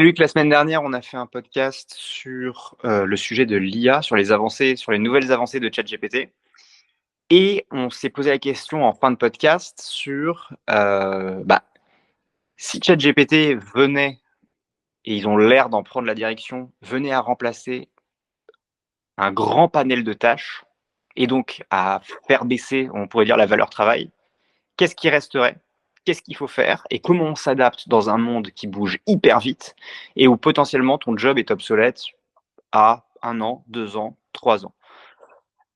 J'ai vu que la semaine dernière, on a fait un podcast sur le sujet de l'IA, sur sur les nouvelles avancées de ChatGPT. Et on s'est posé la question en fin de podcast sur si ChatGPT venait, et ils ont l'air d'en prendre la direction, venait à remplacer un grand panel de tâches et donc à faire baisser, on pourrait dire, la valeur travail, qu'est-ce qui resterait? Qu'est-ce qu'il faut faire? Et comment on s'adapte dans un monde qui bouge hyper vite et où potentiellement ton job est obsolète à 1 an, 2 ans, 3 ans.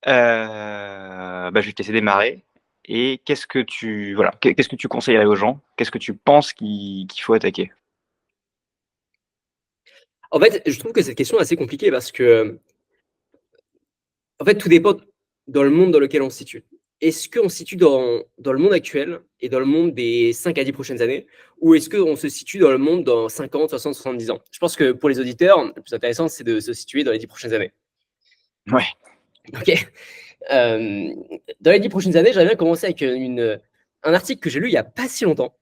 Je vais te laisser démarrer et qu'est-ce que tu conseillerais aux gens? Qu'est-ce que tu penses qu'il faut attaquer? En fait, je trouve que cette question est assez compliquée parce que, en fait, tout dépend dans le monde dans lequel on se situe. Est-ce qu'on se situe dans le monde actuel et dans le monde des 5 à 10 prochaines années? Ou est-ce qu'on se situe dans le monde dans 50, 60, 70 ans? Je pense que pour les auditeurs, le plus intéressant, c'est de se situer dans les 10 prochaines années. Ouais, OK? Dans les 10 prochaines années, j'aimerais bien commencer avec un article que j'ai lu il y a pas si longtemps,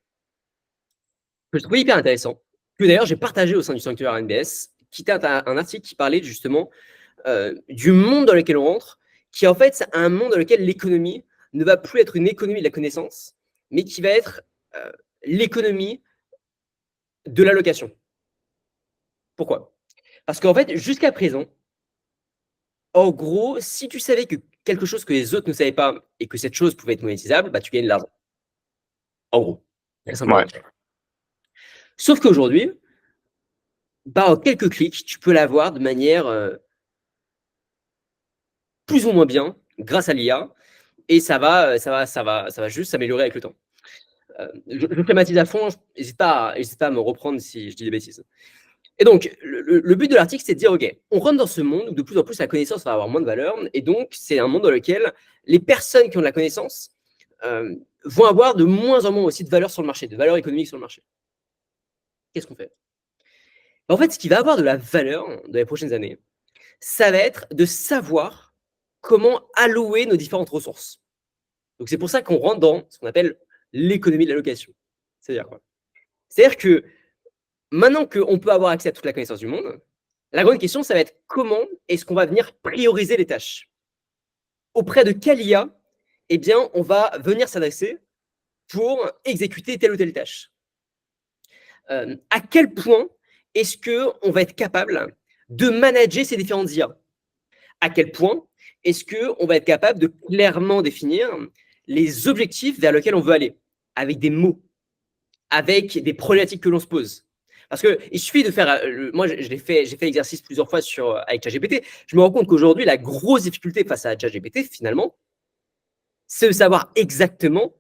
que je trouvais hyper intéressant, que d'ailleurs j'ai partagé au sein du sanctuaire NBS, qui était un article qui parlait justement du monde dans lequel on rentre, qui en fait, c'est un monde dans lequel l'économie ne va plus être une économie de la connaissance, mais qui va être l'économie de l'allocation. Pourquoi? Parce qu'en fait, jusqu'à présent, en gros, si tu savais que quelque chose que les autres ne savaient pas et que cette chose pouvait être monétisable, bah, tu gagnes de l'argent. En gros, très ouais, simplement. Sauf qu'aujourd'hui, bah, en quelques clics, tu peux l'avoir de manière plus ou moins bien grâce à l'IA et ça va juste s'améliorer avec le temps. Je schématise à fond, n'hésite pas à me reprendre si je dis des bêtises. Et donc, le but de l'article, c'est de dire, OK, on rentre dans ce monde où de plus en plus la connaissance va avoir moins de valeur, et donc c'est un monde dans lequel les personnes qui ont de la connaissance vont avoir de moins en moins aussi de valeur sur le marché, de valeur économique sur le marché. Qu'est-ce qu'on fait? En fait, ce qui va avoir de la valeur dans les prochaines années, ça va être de savoir comment allouer nos différentes ressources. Donc c'est pour ça qu'on rentre dans ce qu'on appelle l'économie de l'allocation. C'est-à-dire quoi? C'est-à-dire que maintenant qu'on peut avoir accès à toute la connaissance du monde, la grande question, ça va être comment est-ce qu'on va venir prioriser les tâches? Auprès de quelle IA, eh bien, on va venir s'adresser pour exécuter telle ou telle tâche? À quel point est-ce qu'on va être capable de manager ces différentes IA? À quel point est-ce qu'on va être capable de clairement définir les objectifs vers lesquels on veut aller, avec des mots, avec des problématiques que l'on se pose? Parce qu'il suffit de faire, moi j'ai fait l'exercice plusieurs fois avec ChatGPT, je me rends compte qu'aujourd'hui, la grosse difficulté face à ChatGPT, finalement, c'est de savoir exactement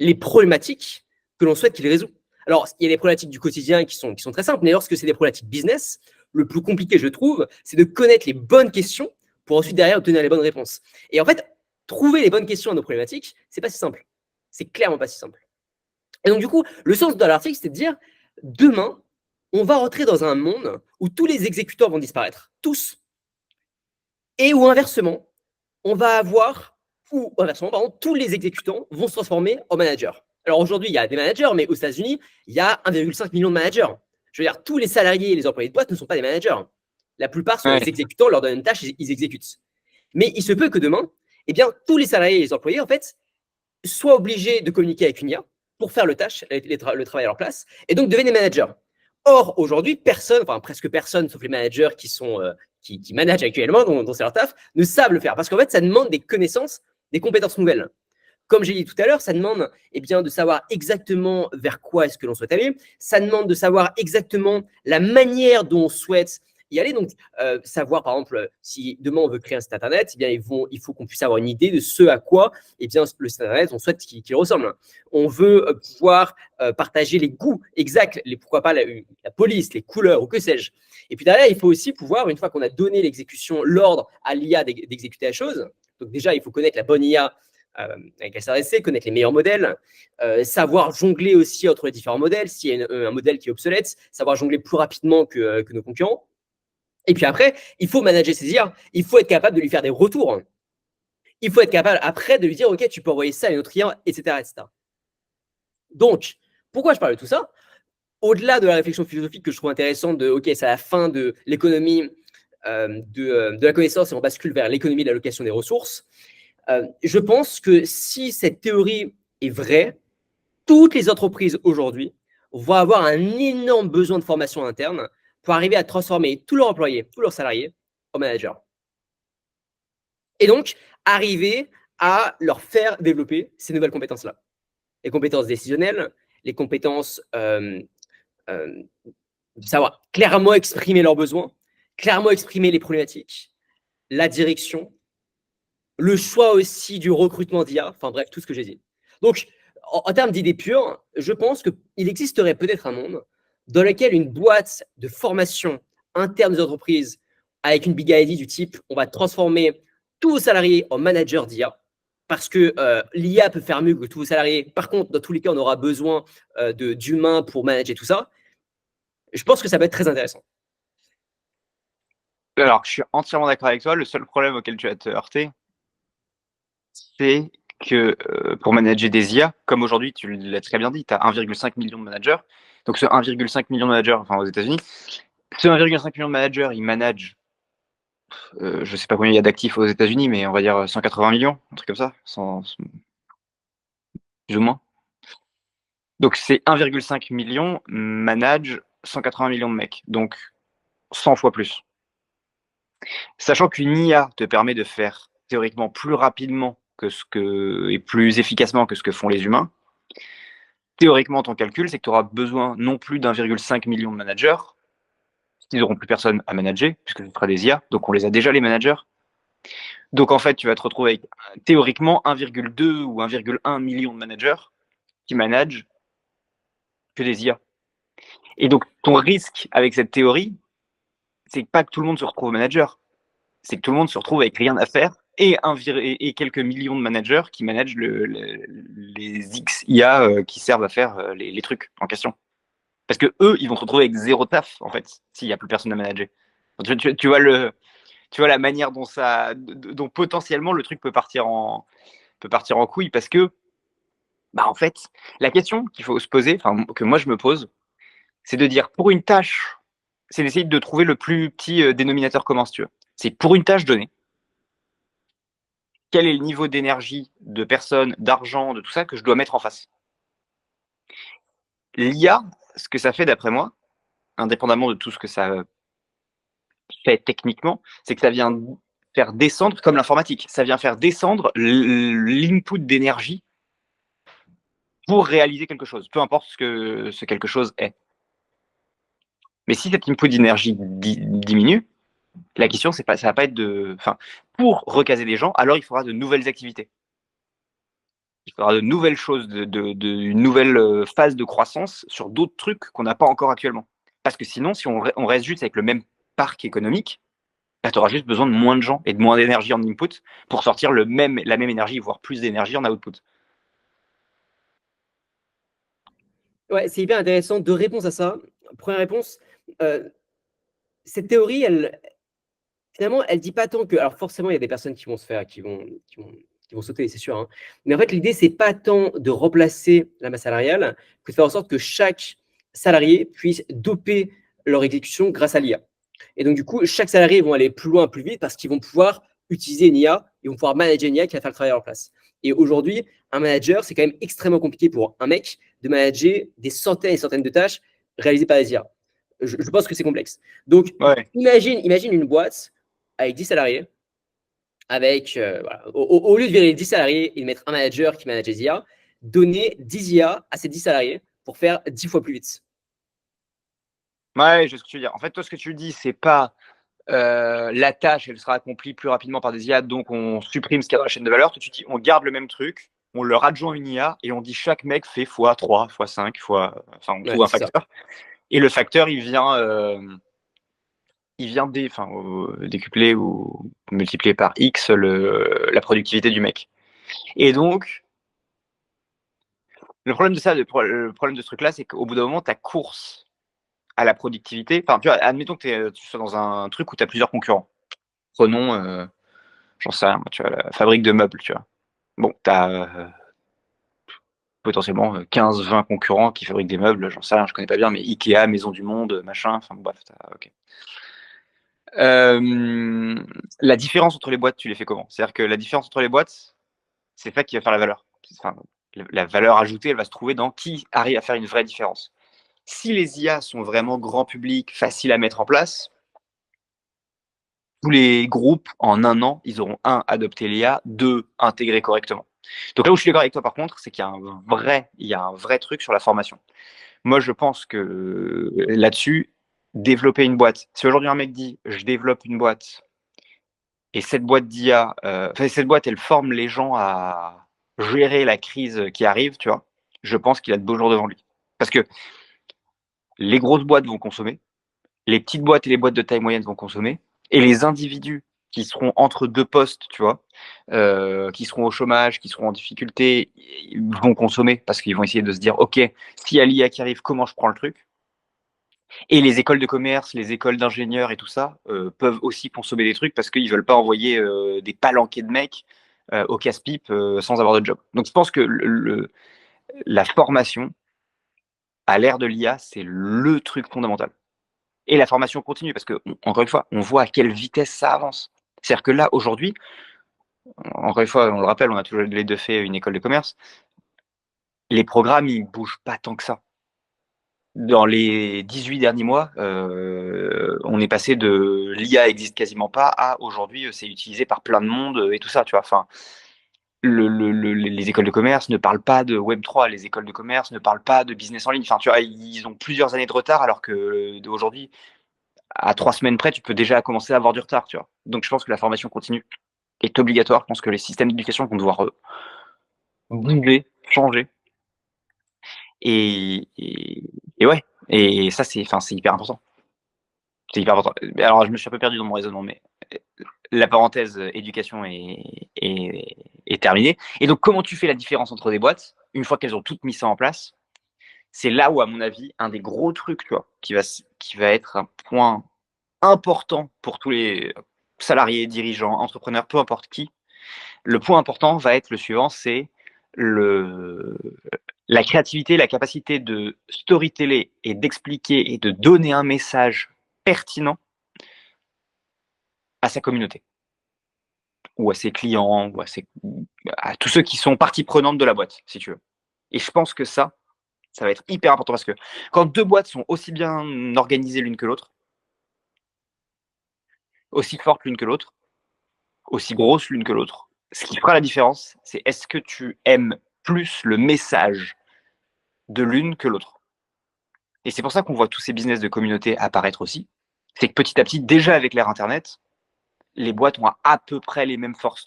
les problématiques que l'on souhaite qu'il résout. Alors, il y a des problématiques du quotidien qui sont très simples, mais lorsque c'est des problématiques business, le plus compliqué, je trouve, c'est de connaître les bonnes questions pour ensuite derrière obtenir les bonnes réponses. Et en fait, trouver les bonnes questions à nos problématiques, c'est pas si simple. C'est clairement pas si simple. Et donc, du coup, le sens de l'article, c'est de dire demain, on va rentrer dans un monde où tous les exécutants vont disparaître, tous, et où inversement, on va avoir, ou inversement, pardon, tous les exécutants vont se transformer en managers. Alors aujourd'hui, il y a des managers, mais aux États-Unis, il y a 1,5 million de managers. Je veux dire, tous les salariés et les employés de boîte ne sont pas des managers. La plupart sont des ouais. exécutants, on leur donne une tâche, ils exécutent. Mais il se peut que demain, eh bien, tous les salariés et les employés, en fait, soient obligés de communiquer avec une IA pour faire le travail à leur place, et donc deviennent des managers. Or, aujourd'hui, personne, enfin presque personne, sauf les managers qui managent actuellement, dont c'est leur taf, ne savent le faire. Parce qu'en fait, ça demande des connaissances, des compétences nouvelles. Comme j'ai dit tout à l'heure, ça demande de savoir exactement vers quoi est-ce que l'on souhaite aller. Ça demande de savoir exactement la manière dont on souhaite y aller. Donc, savoir, par exemple, si demain on veut créer un site internet, eh bien, il faut qu'on puisse avoir une idée de ce à quoi le site internet, on souhaite qu'il ressemble. On veut pouvoir partager les goûts exacts, pourquoi pas la police, les couleurs ou que sais-je. Et puis derrière, il faut aussi pouvoir, une fois qu'on a donné l'exécution, l'ordre à l'IA d'exécuter la chose, donc déjà, il faut connaître la bonne IA avec la SRSC, connaître les meilleurs modèles, savoir jongler aussi entre les différents modèles, s'il y a un modèle qui est obsolète, savoir jongler plus rapidement que nos concurrents. Et puis après, il faut manager ses IA, il faut être capable de lui faire des retours. Il faut être capable après de lui dire, OK, tu peux envoyer ça à une autre IA, etc., etc. Donc, pourquoi je parle de tout ça? au-delà de la réflexion philosophique que je trouve intéressante de, OK, c'est à la fin de l'économie de la connaissance et on bascule vers l'économie de l'allocation des ressources, je pense que si cette théorie est vraie, toutes les entreprises aujourd'hui vont avoir un énorme besoin de formation interne pour arriver à transformer tous leurs employés, tous leurs salariés en managers. Et donc, arriver à leur faire développer ces nouvelles compétences-là. Les compétences décisionnelles, les compétences savoir clairement exprimer leurs besoins, clairement exprimer les problématiques, la direction, le choix aussi du recrutement d'IA, enfin bref, tout ce que j'ai dit. Donc, en termes d'idées pures, je pense qu'il existerait peut-être un monde dans lequel une boîte de formation interne des entreprises avec une big idea du type on va transformer tous vos salariés en managers d'IA parce que l'IA peut faire mieux que tous vos salariés. Par contre, dans tous les cas, on aura besoin d'humains pour manager tout ça. Je pense que ça peut être très intéressant. Alors, je suis entièrement d'accord avec toi. Le seul problème auquel tu vas te heurter, c'est que pour manager des IA, comme aujourd'hui, tu l'as très bien dit, tu as 1,5 million de managers. Donc, ce 1,5 million de managers, enfin aux États-Unis, ce 1,5 million de managers, ils managent, je ne sais pas combien il y a d'actifs aux États-Unis, mais on va dire 180 millions, un truc comme ça, plus ou moins. Donc, c'est 1,5 million manage 180 millions de mecs. Donc, 100 fois plus. Sachant qu'une IA te permet de faire théoriquement plus rapidement et plus efficacement que ce que font les humains, théoriquement, ton calcul, c'est que tu auras besoin non plus d'1,5 million de managers, ils n'auront plus personne à manager, puisque ce sera des IA, donc on les a déjà, les managers. Donc en fait, tu vas te retrouver avec théoriquement 1,2 ou 1,1 million de managers qui managent que des IA. Et donc ton risque avec cette théorie, c'est pas que tout le monde se retrouve manager, c'est que tout le monde se retrouve avec rien à faire et quelques millions de managers qui managent les X IA qui servent à faire les trucs en question. Parce que eux, ils vont se retrouver avec zéro taf, en fait, s'il n'y a plus personne à manager. Tu vois la manière dont potentiellement le truc peut partir en couille, parce que, bah, en fait, la question qu'il faut se poser, enfin, que moi je me pose, c'est de dire, pour une tâche, c'est d'essayer de trouver le plus petit dénominateur commun, si tu veux. C'est pour une tâche donnée, quel est le niveau d'énergie, de personnes, d'argent, de tout ça que je dois mettre en face. L'IA, ce que ça fait d'après moi, indépendamment de tout ce que ça fait techniquement, c'est que ça vient faire descendre, comme l'informatique, ça vient faire descendre l'input d'énergie pour réaliser quelque chose, peu importe ce que ce quelque chose est. Mais si cet input d'énergie diminue, la question, c'est pas, ça va pas être de. Enfin, pour recaser les gens, alors il faudra de nouvelles activités. Il faudra de nouvelles choses, une nouvelle phase de croissance sur d'autres trucs qu'on n'a pas encore actuellement. Parce que sinon, si on reste juste avec le même parc économique, bah, tu auras juste besoin de moins de gens et de moins d'énergie en input pour sortir la même énergie, voire plus d'énergie en output. Ouais, c'est hyper intéressant. Deux réponses à ça. Première réponse, cette théorie, finalement, elle dit pas tant que. Alors, forcément, il y a des personnes qui vont se faire, qui vont sauter, c'est sûr. Hein. Mais en fait, l'idée, c'est pas tant de remplacer la masse salariale que de faire en sorte que chaque salarié puisse doper leur exécution grâce à l'IA. Et donc, du coup, chaque salarié vont aller plus loin, plus vite parce qu'ils vont pouvoir utiliser une IA, ils vont pouvoir manager une IA qui va faire le travail à leur place. Et aujourd'hui, un manager, c'est quand même extrêmement compliqué pour un mec de manager des centaines et des centaines de tâches réalisées par des IA. Je pense que c'est complexe. Donc, Ouais. imagine une boîte avec 10 salariés, avec, voilà, au lieu de virer 10 salariés et de mettre un manager qui manage les IA, donner 10 IA à ces 10 salariés pour faire 10 fois plus vite. Ouais, je sais ce que tu veux dire. En fait, toi, ce que tu dis, c'est pas la tâche, elle sera accomplie plus rapidement par des IA, donc on supprime ce qu'il y a dans la chaîne de valeur. Toi, tu dis, on garde le même truc, on leur adjoint une IA et on dit chaque mec fait x3, x5, enfin, on trouve Ouais, un c'est ça. facteur. Et le facteur, il vient décupler ou multiplier par X la productivité du mec. Et donc, le problème de ce truc-là, c'est qu'au bout d'un moment, ta course à la productivité, enfin, tu vois, admettons que tu sois dans un truc où tu as plusieurs concurrents. Prenons, j'en sais rien, tu vois, la fabrique de meubles, tu vois. Bon, tu as potentiellement 15-20 concurrents qui fabriquent des meubles, j'en sais rien, je connais pas bien, mais Ikea, Maison du Monde, machin, enfin bref, ok. La différence entre les boîtes, tu les fais comment? C'est-à-dire que la différence entre les boîtes, c'est ça qui va faire la valeur. Enfin, la valeur ajoutée, elle va se trouver dans qui arrive à faire une vraie différence. Si les IA sont vraiment grand public, faciles à mettre en place, tous les groupes, en un an, ils auront un, adopté l'IA, deux, intégré correctement. Donc là où je suis d'accord avec toi, par contre, c'est qu'il y a un vrai truc sur la formation. Moi, je pense que là-dessus, développer une boîte. Si aujourd'hui un mec dit, je développe une boîte, et cette boîte d'IA, cette boîte, elle forme les gens à gérer la crise qui arrive, tu vois, je pense qu'il a de beaux jours devant lui. Parce que les grosses boîtes vont consommer, les petites boîtes et les boîtes de taille moyenne vont consommer, et les individus qui seront entre deux postes, tu vois, qui seront au chômage, qui seront en difficulté, vont consommer parce qu'ils vont essayer de se dire, ok, s'il y a l'IA qui arrive, comment je prends le truc? Et les écoles de commerce, les écoles d'ingénieurs et tout ça peuvent aussi consommer des trucs parce qu'ils veulent pas envoyer des palanquets de mecs au casse-pipe sans avoir de job. Donc je pense que la formation à l'ère de l'IA, c'est le truc fondamental. Et la formation continue, parce que, encore une fois, on voit à quelle vitesse ça avance. C'est-à-dire que là, aujourd'hui, encore une fois, on le rappelle, on a tous les deux fait une école de commerce, les programmes, ils bougent pas tant que ça. Dans les 18 derniers mois, on est passé de l'IA existe quasiment pas à aujourd'hui, c'est utilisé par plein de monde et tout ça, tu vois. Enfin, les écoles de commerce ne parlent pas de Web3, les écoles de commerce ne parlent pas de business en ligne. Enfin, tu vois, ils ont plusieurs années de retard alors que aujourd'hui, à 3 semaines près, tu peux déjà commencer à avoir du retard, tu vois. Donc je pense que la formation continue est obligatoire. Je pense que les systèmes d'éducation vont devoir bouger, changer. Et ouais, et ça, c'est hyper important. C'est hyper important. Alors, je me suis un peu perdu dans mon raisonnement, mais la parenthèse éducation est terminée. Et donc, comment tu fais la différence entre des boîtes, une fois qu'elles ont toutes mis ça en place? C'est là où, à mon avis, un des gros trucs, tu vois, qui va être un point important pour tous les salariés, dirigeants, entrepreneurs, peu importe qui. Le point important va être le suivant, c'est la créativité, la capacité de storyteller et d'expliquer et de donner un message pertinent à sa communauté ou à ses clients ou à tous ceux qui sont partie prenante de la boîte, si tu veux. Et je pense que ça va être hyper important parce que quand deux boîtes sont aussi bien organisées l'une que l'autre, aussi fortes l'une que l'autre, aussi grosses l'une que l'autre, ce qui fera la différence, c'est est-ce que tu aimes plus le message de l'une que l'autre. Et c'est pour ça qu'on voit tous ces business de communauté apparaître aussi. C'est que petit à petit, déjà avec l'ère Internet, les boîtes ont à peu près les mêmes forces.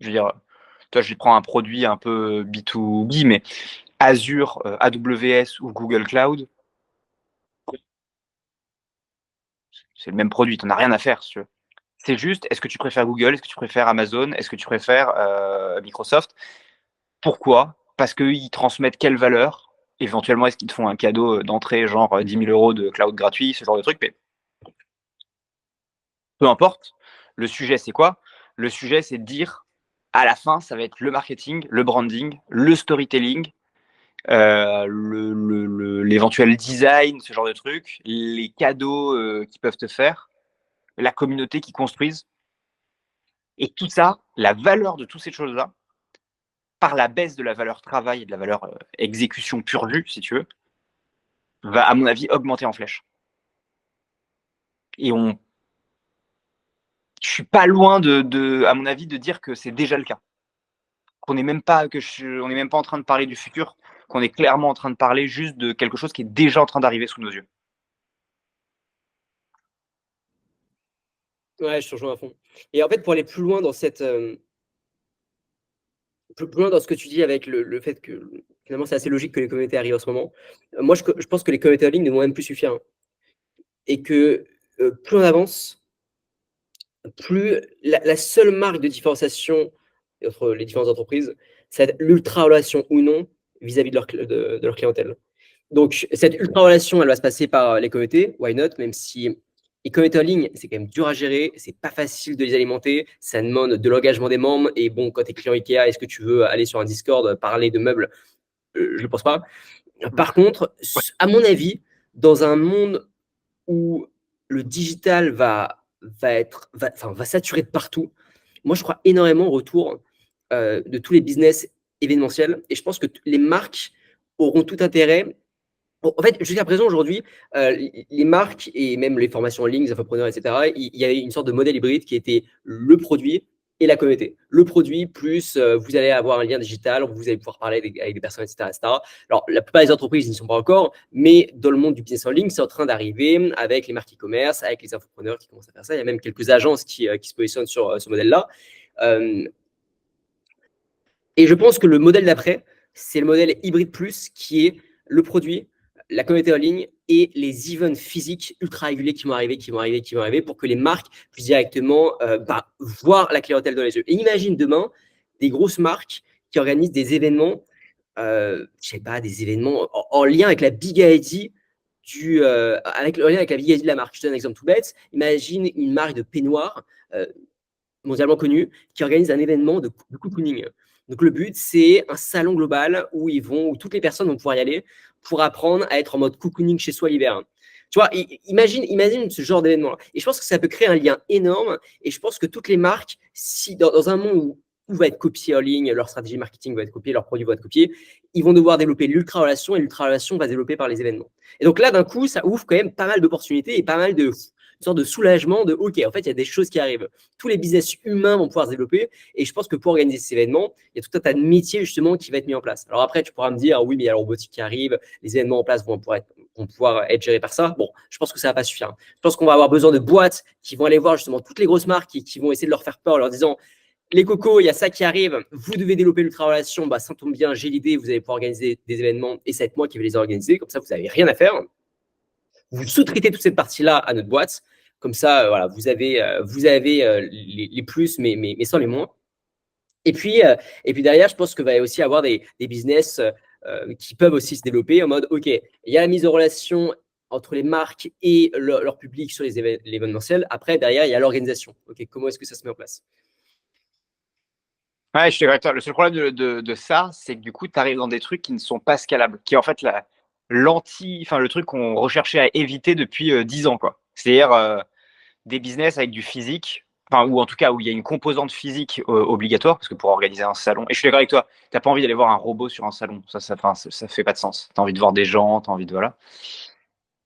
Je veux dire, toi, je prends un produit un peu B2B, mais Azure, AWS ou Google Cloud, c'est le même produit, tu n'en as rien à faire, si tu veux. C'est juste, est-ce que tu préfères Google, est-ce que tu préfères Amazon, est-ce que tu préfères Microsoft? Pourquoi? Parce qu'ils transmettent quelle valeur? Éventuellement, est-ce qu'ils te font un cadeau d'entrée, genre 10 000 € de cloud gratuit, ce genre de truc, mais peu importe. Le sujet, c'est quoi? Le sujet, c'est de dire, à la fin, ça va être le marketing, le branding, le storytelling, l'éventuel design, ce genre de trucs, les cadeaux qu'ils peuvent te faire, la communauté qu'ils construisent. Et tout ça, la valeur de toutes ces choses-là, par la baisse de la valeur travail et de la valeur exécution pure vue, si tu veux, va, à mon avis, augmenter en flèche. Et je suis pas loin à mon avis, de dire que c'est déjà le cas. On n'est même pas en train de parler du futur, qu'on est clairement en train de parler juste de quelque chose qui est déjà en train d'arriver sous nos yeux. Ouais, je te rejoins à fond. Et en fait, pour aller plus loin dans cette, plus loin dans ce que tu dis avec le fait que finalement c'est assez logique que les communautés arrivent en ce moment. Moi, je pense que les communautés en ligne ne vont même plus suffire, hein. Et que plus on avance, plus la seule marque de différenciation entre les différentes entreprises, c'est l'ultra relation ou non vis-à-vis de leur clientèle. Donc, cette ultra relation, elle va se passer par les communautés, why not, même si Et communauté en ligne, c'est quand même dur à gérer, c'est pas facile de les alimenter, ça demande de l'engagement des membres. Et bon, quand tu es client Ikea, est-ce que tu veux aller sur un Discord parler de meubles? Je ne pense pas. Par contre, à mon avis, dans un monde où le digital va saturer de partout, moi je crois énormément au retour de tous les business événementiels. Et je pense que les marques auront tout intérêt. Bon, en fait, jusqu'à présent, aujourd'hui, les marques et même les formations en ligne, les infopreneurs, etc., il y avait une sorte de modèle hybride qui était le produit et la communauté. Le produit, plus vous allez avoir un lien digital, vous allez pouvoir parler avec des personnes, etc., etc. Alors, la plupart des entreprises n'y sont pas encore, mais dans le monde du business en ligne, c'est en train d'arriver avec les marques e-commerce, avec les infopreneurs qui commencent à faire ça. Il y a même quelques agences qui se positionnent sur ce modèle-là. Et je pense que le modèle d'après, c'est le modèle hybride plus qui est le produit, la communauté en ligne et les events physiques ultra réguliers qui vont arriver pour que les marques puissent directement voir la clientèle dans les yeux. Et imagine demain des grosses marques qui organisent des événements, je sais pas, des événements en lien avec la big ID avec le lien avec la big ID de la marque. Je te donne un exemple tout bête. Imagine une marque de peignoir mondialement connue qui organise un événement de cocooning. Donc le but, c'est un salon global où toutes les personnes vont pouvoir y aller pour apprendre à être en mode cocooning chez soi l'hiver. Tu vois, imagine ce genre d'événement-là. Et je pense que ça peut créer un lien énorme. Et je pense que toutes les marques, si dans un monde où tout va être copié en ligne, leur stratégie marketing va être copiée, leurs produits vont être copiés, ils vont devoir développer l'ultra-relation et l'ultra-relation va se développer par les événements. Et donc là, d'un coup, ça ouvre quand même pas mal d'opportunités et pas mal de une sorte de soulagement de OK, en fait, il y a des choses qui arrivent. Tous les business humains vont pouvoir se développer. Et je pense que pour organiser ces événements, il y a tout un tas de métiers justement qui va être mis en place. Alors après, tu pourras me dire, oui, mais il y a la robotique qui arrive, les événements en place vont pouvoir être gérés par ça. Bon, je pense que ça va pas suffire. Je pense qu'on va avoir besoin de boîtes qui vont aller voir justement toutes les grosses marques qui vont essayer de leur faire peur en leur disant, les cocos, il y a ça qui arrive, vous devez développer l'ultra-relation, ça tombe bien, j'ai l'idée, vous allez pouvoir organiser des événements et ça va être moi qui vais les organiser, comme ça vous n'avez rien à faire. Vous sous-traitez toute cette partie-là à notre boîte. Comme ça, voilà, vous avez les plus, mais sans les moins. Et puis derrière, je pense qu'il va y aussi avoir des business qui peuvent aussi se développer en mode, OK, il y a la mise en relation entre les marques et leur public sur l'événementiel. Après, derrière, il y a l'organisation. OK, comment est-ce que ça se met en place? Ouais, je suis d'accord avec toi. Le seul problème de ça, c'est que du coup, tu arrives dans des trucs qui ne sont pas scalables, qui est en fait le truc qu'on recherchait à éviter depuis 10 ans, quoi. C'est-à-dire des business avec du physique, ou en tout cas où il y a une composante physique obligatoire, parce que pour organiser un salon, et je suis d'accord avec toi, tu n'as pas envie d'aller voir un robot sur un salon, ça fait pas de sens. Tu as envie de voir des gens, tu as envie de. Voilà.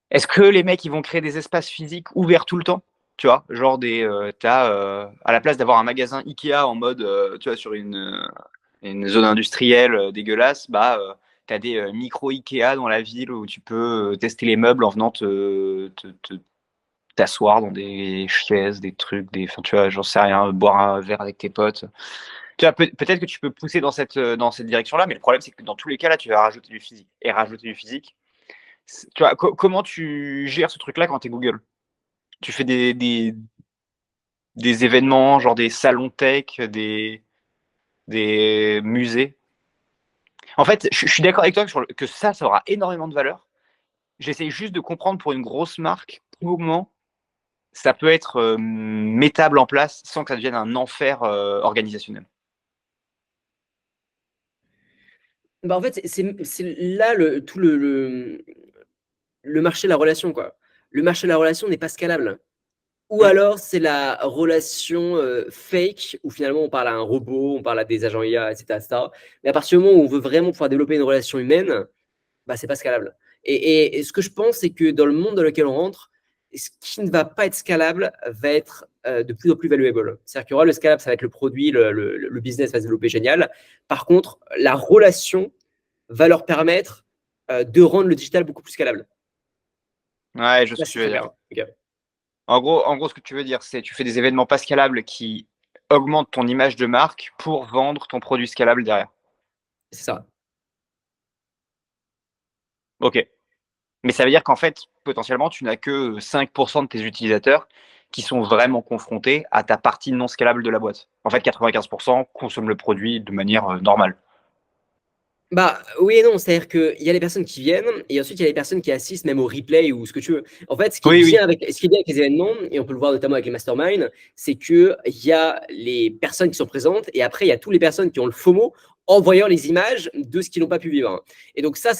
Est-ce que les mecs, ils vont créer des espaces physiques ouverts tout le temps? Tu vois, genre à la place d'avoir un magasin Ikea en mode, tu vois, sur une zone industrielle dégueulasse, tu as des micro Ikea dans la ville où tu peux tester les meubles en venant t'asseoir dans des chaises, des trucs, tu vois, j'en sais rien, boire un verre avec tes potes. Tu vois, peut-être que tu peux pousser dans cette direction-là, mais le problème, c'est que dans tous les cas, là, tu vas rajouter du physique. Et rajouter du physique, tu vois, comment tu gères ce truc-là quand tu es Google? Tu fais des événements, genre des salons tech, des musées. En fait, je suis d'accord avec toi que ça aura énormément de valeur. J'essaie juste de comprendre pour une grosse marque comment ça peut être mettable en place sans que ça devienne un enfer organisationnel. En fait, c'est là tout le marché de la relation, quoi. Le marché de la relation n'est pas scalable. Ou alors, c'est la relation fake, où finalement, on parle à un robot, on parle à des agents IA, etc., etc. Mais à partir du moment où on veut vraiment pouvoir développer une relation humaine, c'est pas scalable. Et ce que je pense, c'est que dans le monde dans lequel on rentre, ce qui ne va pas être scalable va être de plus en plus valuable. C'est-à-dire qu'il y aura le scalable, ça va être le produit, le business va se développer génial. Par contre, la relation va leur permettre de rendre le digital beaucoup plus scalable. Ouais, je sais ce que tu veux dire. Okay. En gros, ce que tu veux dire, c'est tu fais des événements pas scalables qui augmentent ton image de marque pour vendre ton produit scalable derrière. C'est ça. Ok. Mais ça veut dire qu'en fait, potentiellement, tu n'as que 5% de tes utilisateurs qui sont vraiment confrontés à ta partie non scalable de la boîte. En fait, 95% consomment le produit de manière normale. Bah oui et non, c'est-à-dire qu'il y a les personnes qui viennent et ensuite il y a les personnes qui assistent même au replay ou ce que tu veux. En fait, Oui, oui. ce qui est bien avec les événements, et on peut le voir notamment avec les masterminds, c'est qu'il y a les personnes qui sont présentes et après il y a toutes les personnes qui ont le FOMO en voyant les images de ce qu'ils n'ont pas pu vivre. Et donc ça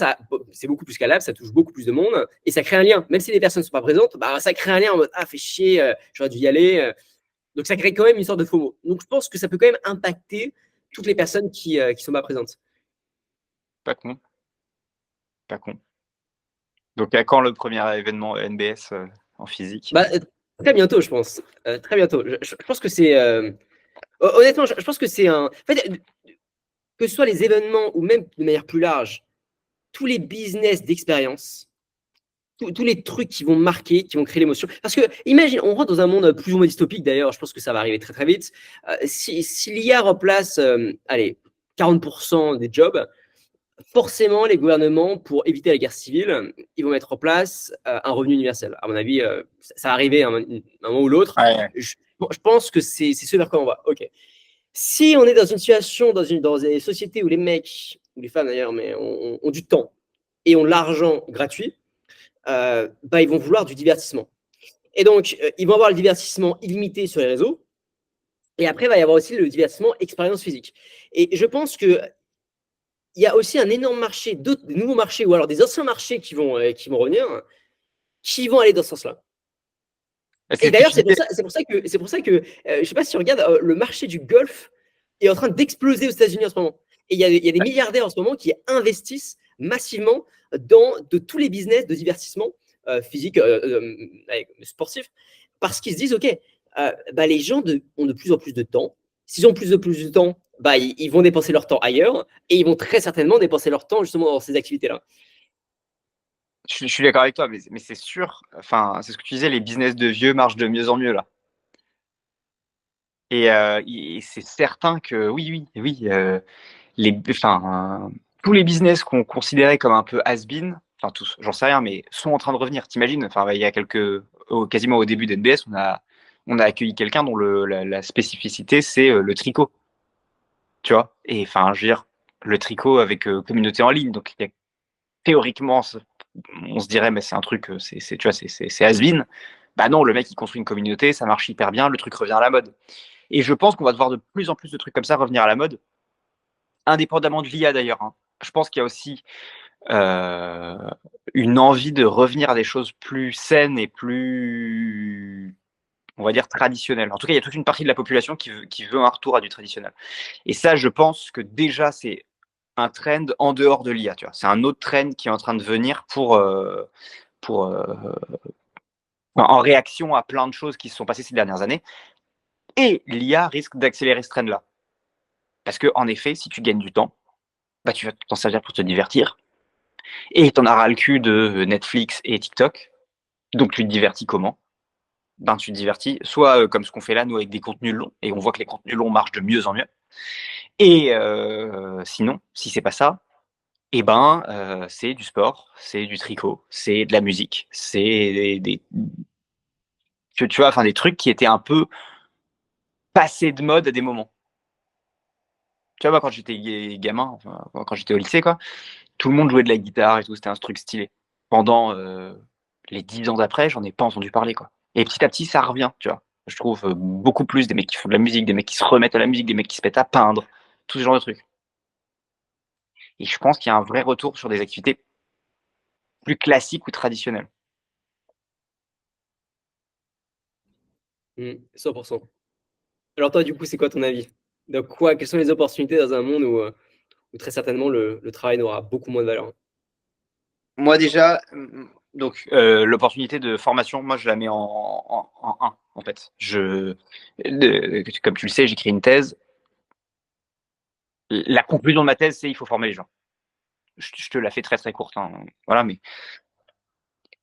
c'est beaucoup plus scalable, ça touche beaucoup plus de monde et ça crée un lien. Même si les personnes ne sont pas présentes, bah, ça crée un lien en mode ah, fait chier, j'aurais dû y aller. Donc ça crée quand même une sorte de FOMO. Donc je pense que ça peut quand même impacter toutes les personnes qui ne sont pas présentes. Pas con. Pas con. Donc, à quand le premier événement NBS en physique? Bah, très bientôt, je pense. Très bientôt. Je pense que c'est. Honnêtement, je pense que c'est un. En fait, que ce soit les événements ou même de manière plus large, tous les business d'expérience, tous les trucs qui vont marquer, qui vont créer l'émotion. Parce que, imagine, on rentre dans un monde plus ou moins dystopique d'ailleurs, je pense que ça va arriver très très vite. Si l'IA remplace, allez, 40% des jobs, forcément, les gouvernements, pour éviter la guerre civile, ils vont mettre en place un revenu universel. À mon avis, ça va arriver un moment ou l'autre. Ouais. Je pense que c'est ce vers quoi on va. Ok. Si on est dans une situation, dans des sociétés où les mecs, ou les femmes d'ailleurs, mais ont du temps et ont l'argent gratuit, bah, ils vont vouloir du divertissement. Et donc, ils vont avoir le divertissement illimité sur les réseaux. Et après, il va y avoir aussi le divertissement expérience physique. Et je pense que il y a aussi un énorme marché, des nouveaux marchés, ou alors des anciens marchés qui vont revenir, qui vont aller dans ce sens-là. Et C'est ce que d'ailleurs, tu disais. c'est pour ça que je sais pas si tu regardes, le marché du golf est en train d'exploser aux États-Unis en ce moment. Et il y a des milliardaires en ce moment qui investissent massivement dans de tous les business de divertissement physique, sportif, parce qu'ils se disent, OK, bah, les gens ont de plus en plus de temps. S'ils ont plus de temps, bah, ils vont dépenser leur temps ailleurs et ils vont très certainement dépenser leur temps justement dans ces activités-là. Je suis d'accord avec toi, mais c'est sûr, enfin, c'est ce que tu disais, les business de vieux marchent de mieux en mieux là. Et c'est certain que oui, oui, oui, tous les business qu'on considérait comme un peu has-been, enfin tous, j'en sais rien, mais sont en train de revenir. T'imagines, enfin, il y a quasiment au début d'NBS, on a accueilli quelqu'un dont la spécificité c'est le tricot, tu vois. Et enfin, je veux dire, le tricot avec communauté en ligne, donc théoriquement, on se dirait, mais c'est un truc, tu vois, c'est has-been. Bah non, le mec il construit une communauté, ça marche hyper bien, le truc revient à la mode. Et je pense qu'on va devoir de plus en plus de trucs comme ça revenir à la mode, indépendamment de l'IA d'ailleurs. Hein. Je pense qu'il y a aussi euh, une envie de revenir à des choses plus saines et plus, on va dire, traditionnelles. En tout cas, il y a toute une partie de la population qui veut un retour à du traditionnel. Et ça, je pense que déjà, c'est un trend en dehors de l'IA. C'est un autre trend qui est en train de venir pour en réaction à plein de choses qui se sont passées ces dernières années. Et l'IA risque d'accélérer ce trend-là. Parce que, en effet, si tu gagnes du temps, bah, tu vas t'en servir pour te divertir. Et t'en auras le cul de Netflix et TikTok. Donc tu te divertis comment? Ben, tu te divertis soit comme ce qu'on fait là, nous, avec des contenus longs, et on voit que les contenus longs marchent de mieux en mieux. Et sinon, si c'est pas ça, eh ben, c'est du sport, c'est du tricot, c'est de la musique, c'est tu vois, enfin des trucs qui étaient un peu passés de mode à des moments. Tu vois, moi, quand j'étais gamin, enfin, quand j'étais au lycée, quoi, tout le monde jouait de la guitare et tout, c'était un truc stylé. Pendant les 10 ans d'après, j'en ai pas entendu parler, quoi. Et petit à petit, ça revient, tu vois. Je trouve beaucoup plus des mecs qui font de la musique, des mecs qui se remettent à la musique, des mecs qui se mettent à peindre, tout ce genre de trucs. Et je pense qu'il y a un vrai retour sur des activités plus classiques ou traditionnelles. 100%. Alors toi, du coup, c'est quoi ton avis? Donc quoi, quelles sont les opportunités dans un monde où très certainement le travail n'aura beaucoup moins de valeur? Moi déjà, donc l'opportunité de formation, moi je la mets en 1, en fait. Comme tu le sais, j'écris une thèse. La conclusion de ma thèse, c'est il faut former les gens. Je te la fais très très courte, hein. Voilà, mais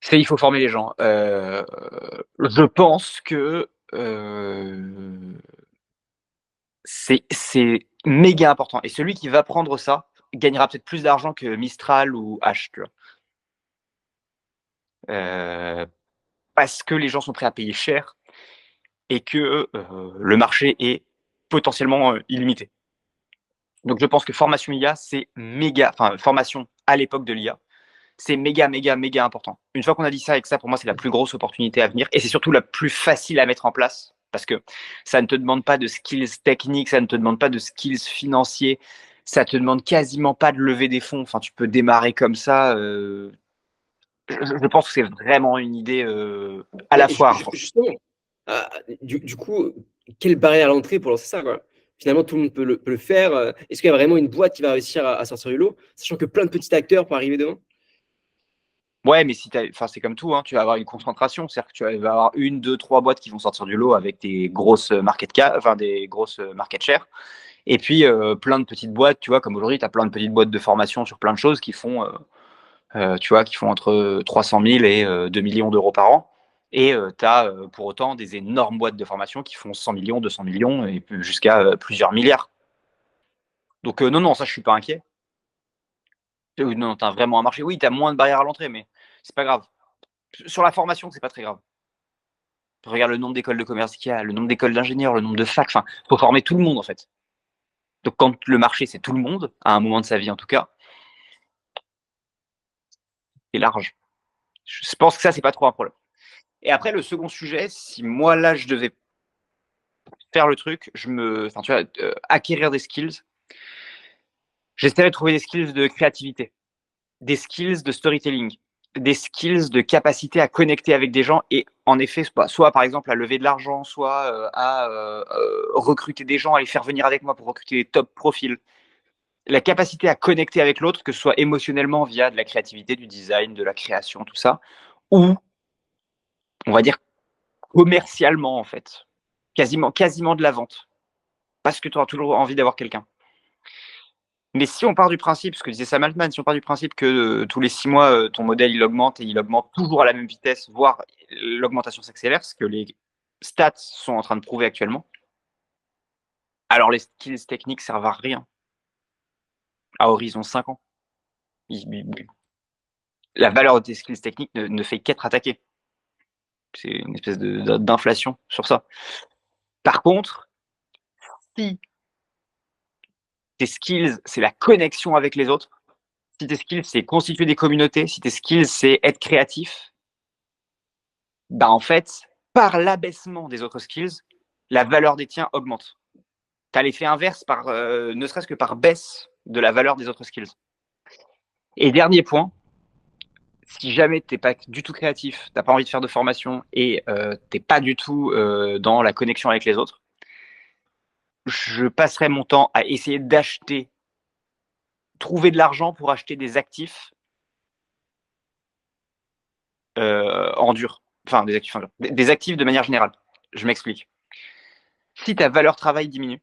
c'est il faut former les gens. Je pense que c'est méga important. Et celui qui va prendre ça gagnera peut-être plus d'argent que Mistral ou H, tu vois. Parce que les gens sont prêts à payer cher et que le marché est potentiellement illimité. Donc je pense que formation IA, c'est méga, enfin formation à l'époque de l'IA, c'est méga, méga, méga important. Une fois qu'on a dit ça et que ça, pour moi, c'est la plus grosse opportunité à venir et c'est surtout la plus facile à mettre en place parce que ça ne te demande pas de skills techniques, ça ne te demande pas de skills financiers, ça te demande quasiment pas de lever des fonds. Enfin, tu peux démarrer comme ça. Je pense que c'est vraiment une idée à la Mais fois. Enfin, justement, du coup, quelle barrière à l'entrée pour lancer ça, quoi? Finalement, tout le monde peut le faire. Est-ce qu'il y a vraiment une boîte qui va réussir à sortir du lot, sachant que plein de petits acteurs peuvent arriver devant? ouais, mais si enfin, c'est comme tout, hein, tu vas avoir une concentration, c'est-à-dire que tu vas avoir une, deux, trois boîtes qui vont sortir du lot avec des grosses market cap, enfin des grosses market share. Et puis, plein de petites boîtes, tu vois, comme aujourd'hui, tu as plein de petites boîtes de formation sur plein de choses qui font, tu vois, qui font entre 300 000 et 2 millions d'euros par an. Et tu as pour autant des énormes boîtes de formation qui font 100 millions, 200 millions et jusqu'à plusieurs milliards. Donc, non, non, ça, je suis pas inquiet. Non, tu as vraiment un marché. Oui, tu as moins de barrières à l'entrée, mais c'est pas grave. Sur la formation, c'est pas très grave. Regarde le nombre d'écoles de commerce qu'il y a, le nombre d'écoles d'ingénieurs, le nombre de facs. Enfin, faut former tout le monde, en fait. Donc, quand le marché, c'est tout le monde, à un moment de sa vie en tout cas, c'est large. Je pense que ça, c'est pas trop un problème. Et après, le second sujet, si moi, là, je devais faire le truc, enfin, tu vois, acquérir des skills, j'essaierais de trouver des skills de créativité, des skills de storytelling, des skills de capacité à connecter avec des gens et en effet, soit par exemple à lever de l'argent, soit à recruter des gens, à les faire venir avec moi pour recruter des top profils. La capacité à connecter avec l'autre, que ce soit émotionnellement via de la créativité, du design, de la création, tout ça, ou on va dire commercialement en fait, quasiment de la vente, parce que tu auras toujours envie d'avoir quelqu'un. Mais si on part du principe, ce que disait Sam Altman, si on part du principe que tous les 6 mois, ton modèle il augmente et il augmente toujours à la même vitesse, voire l'augmentation s'accélère, ce que les stats sont en train de prouver actuellement, alors les skills techniques servent à rien à horizon 5 ans. La valeur des skills techniques ne fait qu'être attaquée. C'est une espèce d'inflation sur ça. Par contre, si tes skills, c'est la connexion avec les autres, si tes skills, c'est constituer des communautés, si tes skills, c'est être créatif, bah en fait, par l'abaissement des autres skills, la valeur des tiens augmente. Tu as l'effet inverse par, ne serait-ce que par baisse de la valeur des autres skills. Et dernier point, si jamais tu n'es pas du tout créatif, tu n'as pas envie de faire de formation et tu n'es pas du tout dans la connexion avec les autres, je passerai mon temps à essayer d'acheter, trouver de l'argent pour acheter des actifs en dur. Enfin, des actifs de manière générale. Je m'explique. Si ta valeur travail diminue,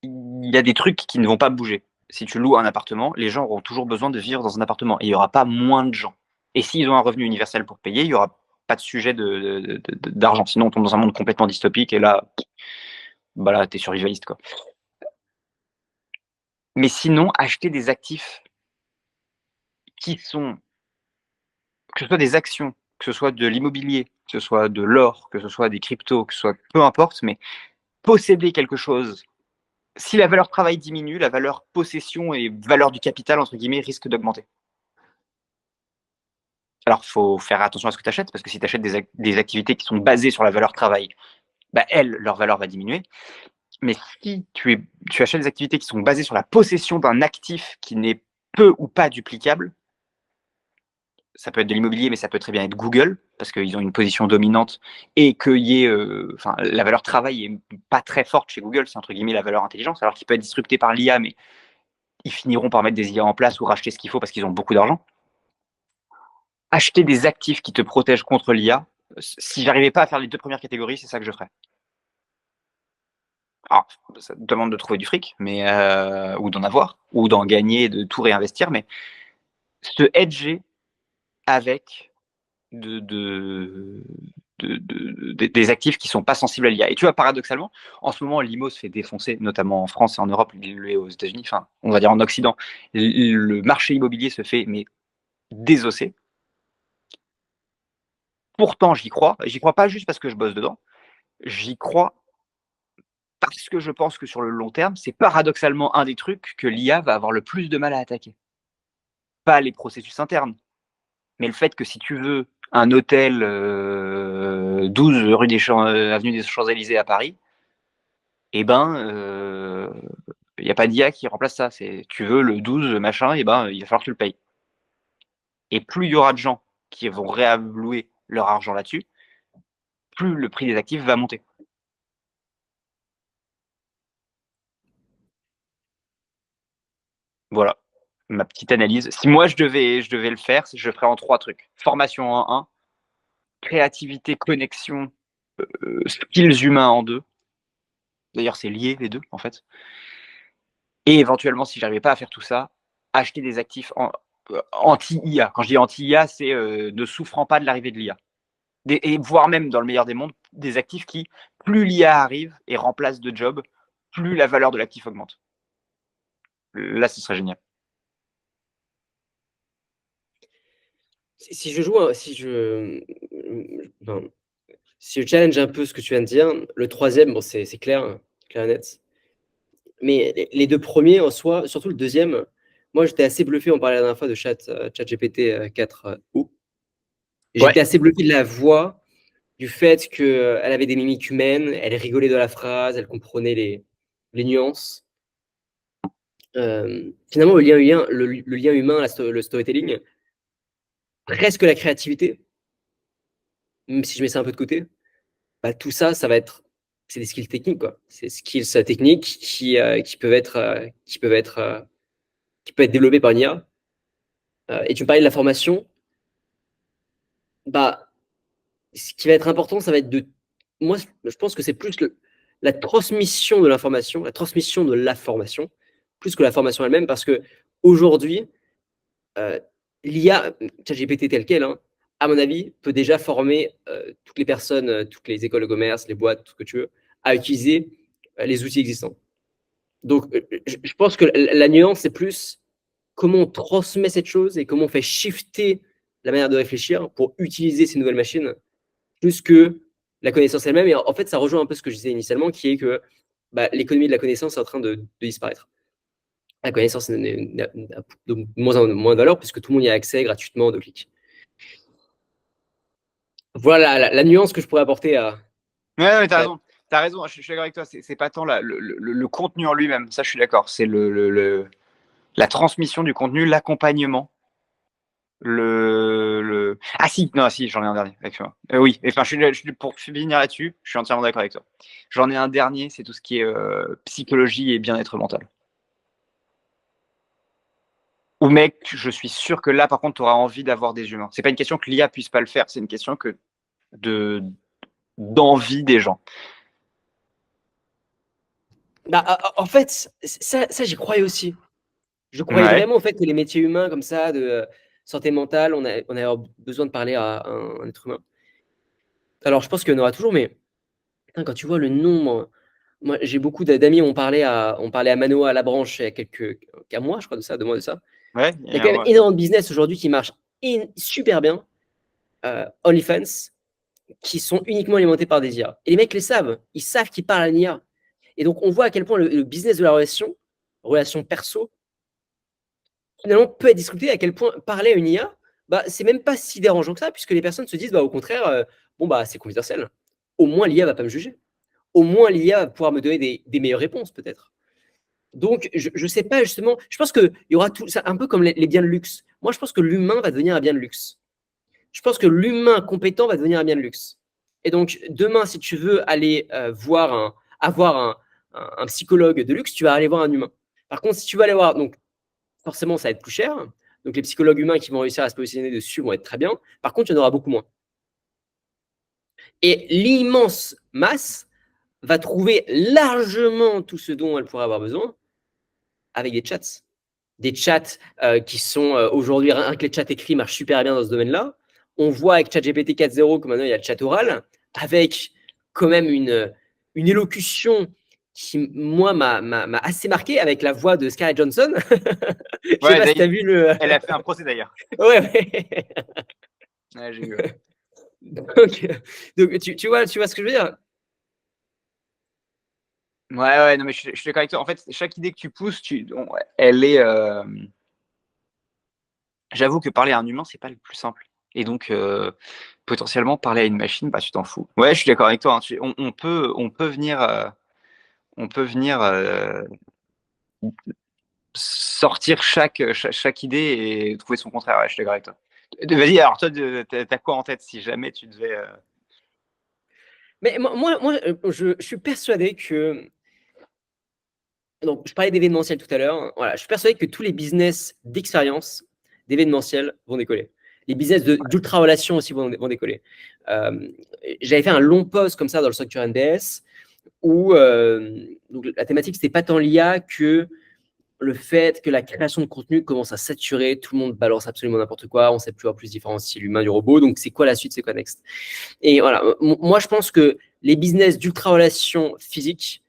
il y a des trucs qui ne vont pas bouger. Si tu loues un appartement, les gens auront toujours besoin de vivre dans un appartement et il n'y aura pas moins de gens. Et s'ils ont un revenu universel pour payer, il n'y aura pas de sujet d'argent. Sinon, on tombe dans un monde complètement dystopique et là, bah là, t'es survivaliste, quoi. Mais sinon, acheter des actifs qui sont, que ce soit des actions, que ce soit de l'immobilier, que ce soit de l'or, que ce soit des cryptos, que ce soit peu importe, mais posséder quelque chose. Si la valeur travail diminue, la valeur possession et valeur du capital, entre guillemets, risque d'augmenter. Alors, il faut faire attention à ce que tu achètes, parce que si tu achètes des activités qui sont basées sur la valeur travail, bah, leur valeur va diminuer. Mais si tu achètes des activités qui sont basées sur la possession d'un actif qui n'est peu ou pas duplicable, ça peut être de l'immobilier, mais ça peut très bien être Google, parce qu'ils ont une position dominante, et que la valeur travail est pas très forte chez Google, c'est entre guillemets la valeur intelligence, alors qu'il peut être disrupté par l'IA, mais ils finiront par mettre des IA en place ou racheter ce qu'il faut parce qu'ils ont beaucoup d'argent. Acheter des actifs qui te protègent contre l'IA, si j'arrivais pas à faire les 2 premières catégories, c'est ça que je ferais. Alors, ça demande de trouver du fric, mais ou d'en avoir, ou d'en gagner, de tout réinvestir, mais se hedger avec de, de, des actifs qui sont pas sensibles à l'IA. Et tu vois, paradoxalement, en ce moment, l'IMO se fait défoncer, notamment en France et en Europe, et aux États-Unis, enfin, on va dire en Occident. Le marché immobilier se fait mais désosser. Pourtant, j'y crois. J'y crois pas juste parce que je bosse dedans. J'y crois parce que je pense que sur le long terme, c'est paradoxalement un des trucs que l'IA va avoir le plus de mal à attaquer. Pas les processus internes, mais le fait que si tu veux un hôtel 12 rue des avenue des Champs-Élysées à Paris, eh ben, il n'y a pas d'IA qui remplace ça. Tu veux le 12 machin, eh ben, il va falloir que tu le payes. Et plus il y aura de gens qui vont réallouer leur argent là-dessus, plus le prix des actifs va monter. Voilà ma petite analyse. Si moi je devais le faire, je le ferais en 3 trucs. Formation en 1, créativité, connexion, skills humains en 2. D'ailleurs, c'est lié les deux en fait. Et éventuellement, si j'arrivais pas à faire tout ça, acheter des actifs anti-IA. Quand je dis anti-IA, c'est ne souffrant pas de l'arrivée de l'IA. Et voire même, dans le meilleur des mondes, des actifs qui, plus l'IA arrive et remplace de jobs, plus la valeur de l'actif augmente. Là, ce serait génial. Si je challenge un peu ce que tu viens de dire, le troisième, bon, c'est clair, clair et net. Mais les deux premiers, en soi, surtout le deuxième, moi, j'étais assez bluffé. On parlait la dernière fois de ChatGPT 4o. J'étais assez bluffé de la voix, du fait qu'elle avait des mimiques humaines, elle rigolait de la phrase, elle comprenait les nuances. Finalement, le lien humain, le storytelling, presque la créativité, même si je mets ça un peu de côté, bah, tout ça, c'est des skills techniques, quoi. C'est des skills techniques qui peuvent être développés par une IA. Et tu me parlais de la formation. Bah, ce qui va être important, ça va être moi, je pense que c'est plus la transmission de l'information, la transmission de la formation, plus que la formation elle-même, parce que aujourd'hui, l'IA, ChatGPT tel quel, hein, à mon avis, peut déjà former toutes les personnes, toutes les écoles de commerce, les boîtes, tout ce que tu veux, à utiliser les outils existants. Donc, je pense que la nuance, c'est plus comment on transmet cette chose et comment on fait shifter la manière de réfléchir pour utiliser ces nouvelles machines, plus que la connaissance elle-même. Et en fait, ça rejoint un peu ce que je disais initialement, qui est que l'économie de la connaissance est en train de disparaître. La connaissance n'a de moins en moins de valeur puisque tout le monde y a accès gratuitement en 2 clics. Voilà la nuance que je pourrais apporter à. Ouais, t'as raison. T'as raison, je suis d'accord avec toi. C'est pas tant le contenu en lui-même, ça je suis d'accord. C'est la transmission du contenu, l'accompagnement. Ah si, non, si, j'en ai un dernier. Oui, enfin, pour finir là-dessus, je suis entièrement d'accord avec toi. J'en ai un dernier, c'est tout ce qui est psychologie et bien-être mental. Ou mec, je suis sûr que là, par contre, tu auras envie d'avoir des humains. C'est pas une question que l'IA puisse pas le faire, c'est une question d'envie des gens. En fait, ça j'y croyais aussi. Je croyais vraiment au fait que les métiers humains comme ça, de santé mentale, on a besoin de parler à un être humain. Alors, je pense qu'il y en aura toujours, mais putain, quand tu vois le nombre. Moi, j'ai beaucoup d'amis, on parlait à Manoa Labranche il y a qu'un mois, je crois, de ça, 2 mois de ça. Ouais, il y a quand même énormément de business aujourd'hui qui marchent super bien. OnlyFans, qui sont uniquement alimentés par des IA. Et les mecs les savent. Ils savent qu'ils parlent à une IA. Et donc, on voit à quel point le business de la relation perso, finalement, peut être discuté, à quel point parler à une IA, c'est même pas si dérangeant que ça, puisque les personnes se disent, au contraire, c'est confidentiel. Au moins, l'IA va pas me juger. Au moins, l'IA va pouvoir me donner des meilleures réponses, peut-être. Donc, je sais pas, justement, je pense qu'il y aura tout ça, un peu comme les biens de luxe. Moi, je pense que l'humain va devenir un bien de luxe. Je pense que l'humain compétent va devenir un bien de luxe. Et donc, demain, si tu veux aller avoir un psychologue de luxe, tu vas aller voir un humain. Par contre, si tu vas aller voir, donc forcément, ça va être plus cher. Donc, les psychologues humains qui vont réussir à se positionner dessus vont être très bien. Par contre, il y en aura beaucoup moins. Et l'immense masse va trouver largement tout ce dont elle pourrait avoir besoin avec des chats. Des chats qui sont aujourd'hui, rien que les chats écrits marchent super bien dans ce domaine-là. On voit avec ChatGPT 4.0 que maintenant il y a le chat oral, avec quand même une élocution qui, moi, m'a assez marqué avec la voix de Scarlett Johansson. Je sais pas si tu as vu le. Elle a fait un procès d'ailleurs. Ouais. J'ai vu. Donc tu vois ce que je veux dire? Ouais, non, mais je suis d'accord avec toi. En fait, chaque idée que tu pousses, elle est. J'avoue que parler à un humain, c'est pas le plus simple. Et donc, potentiellement, parler à une machine, bah, tu t'en fous. Ouais, je suis d'accord avec toi. Hein. On peut venir sortir chaque idée et trouver son contraire. Ouais, je suis d'accord avec toi. Vas-y, alors toi, t'as quoi en tête si jamais tu devais. Mais moi je suis persuadé que. Donc, je parlais d'événementiel tout à l'heure. Voilà, je suis persuadé que tous les business d'expérience, d'événementiel, vont décoller. Les business d'ultra relations aussi vont décoller. J'avais fait un long post comme ça dans le Structure NBS où donc, la thématique, c'était pas tant l'IA que le fait que la création de contenu commence à saturer, tout le monde balance absolument n'importe quoi, on ne sait plus en plus différencier l'humain du robot, donc c'est quoi la suite, c'est quoi next. Et voilà, moi je pense que les business d'ultra relations physiques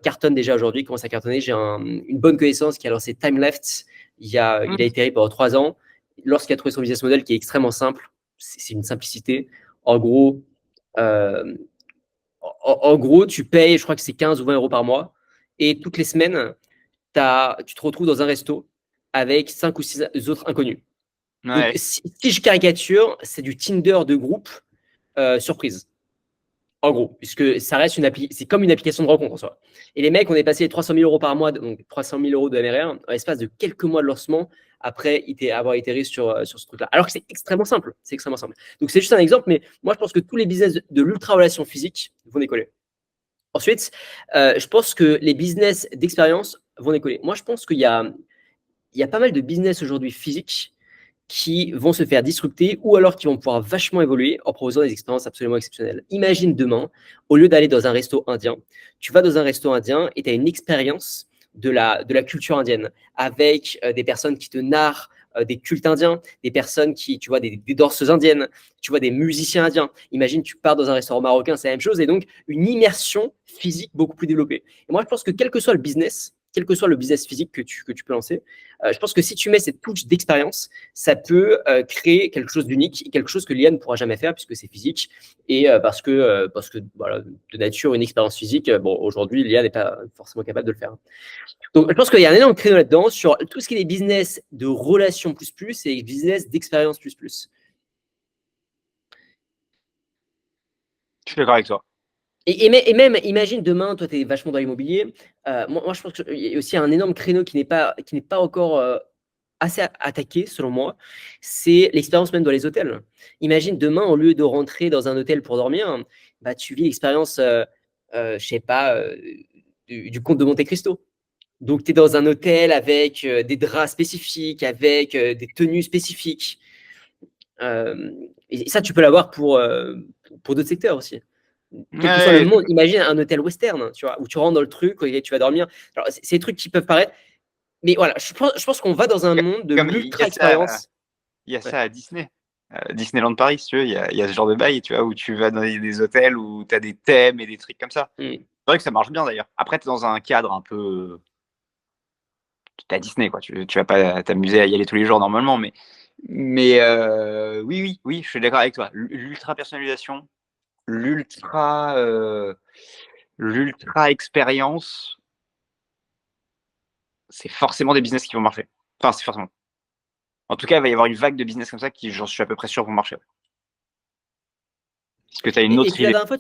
cartonnent déjà aujourd'hui, commencent à cartonner. J'ai une bonne connaissance qui a lancé Time Left, il a itéré pendant 3 ans. Lorsqu'il a trouvé son business model qui est extrêmement simple, c'est une simplicité. En gros, en gros, tu payes, je crois que c'est 15 ou 20 euros par mois, et toutes les semaines, tu te retrouves dans un resto avec 5 ou 6 autres inconnus. Donc, Ouais. si je caricature, c'est du Tinder de groupe surprise. En gros, puisque ça reste c'est comme une application de rencontre en soi. Et les mecs, on est passé les 300 000 euros par mois, donc 300 000 euros de MRR, en l'espace de quelques mois de lancement, après avoir itéré sur ce truc-là. Alors que c'est extrêmement simple. C'est extrêmement simple. Donc, c'est juste un exemple, mais moi, je pense que tous les business de l'ultra-relation physique vont décoller. Ensuite, je pense que les business d'expérience vont décoller. Moi, je pense il y a pas mal de business aujourd'hui physiques qui vont se faire disrupter ou alors qui vont pouvoir vachement évoluer en proposant des expériences absolument exceptionnelles. Imagine demain, au lieu d'aller dans un resto indien, tu vas dans un resto indien et tu as une expérience de la culture indienne avec des personnes qui te narrent des cultes indiens, des personnes qui, tu vois, des danseuses indiennes, tu vois, des musiciens indiens. Imagine, tu pars dans un restaurant marocain, c'est la même chose, et donc une immersion physique beaucoup plus développée. Et moi, je pense que quel que soit le business, quel que soit le business physique que tu peux lancer, je pense que si tu mets cette touche d'expérience, ça peut créer quelque chose d'unique, quelque chose que l'IA ne pourra jamais faire puisque c'est physique et parce que voilà, de nature, une expérience physique, bon, aujourd'hui, l'IA n'est pas forcément capable de le faire. Donc, je pense qu'il y a un énorme créneau là-dedans sur tout ce qui est des business de relations plus et business d'expérience plus. Je suis d'accord avec toi. Et même, imagine demain, toi, tu es vachement dans l'immobilier. Moi, je pense qu'il y a aussi un énorme créneau qui n'est pas encore assez attaqué, selon moi. C'est l'expérience même dans les hôtels. Imagine demain, au lieu de rentrer dans un hôtel pour dormir, bah, tu vis l'expérience, je sais pas, du comte de Monte Cristo. Donc, tu es dans un hôtel avec des draps spécifiques, avec des tenues spécifiques. Et ça, tu peux l'avoir pour d'autres secteurs aussi. Quel que soit le Ouais, monde, imagine un hôtel western, tu vois, où tu rentres dans le truc et tu vas dormir. Alors, c'est des trucs qui peuvent paraître. Mais voilà, je pense qu'on va dans un monde de comme il y a ça, l'ultra-expérience. il y a Ouais. ça à Disney. Disneyland Paris, si tu veux, il y a ce genre de bail, tu vois, où tu vas dans des hôtels où tu as des thèmes et des trucs comme ça. Mm. C'est vrai que ça marche bien d'ailleurs. Après, tu es dans un cadre un peu. T'es à Disney, quoi. Tu vas pas t'amuser à y aller tous les jours normalement, mais oui, je suis d'accord avec toi. L'ultra personnalisation, l'ultra, l'ultra expérience, c'est forcément des business qui vont marcher. Enfin, c'est forcément. En tout cas, il va y avoir une vague de business comme ça qui, j'en suis à peu près sûr, vont marcher. Est-ce que tu as une Et autre puis la idée? dernière fois,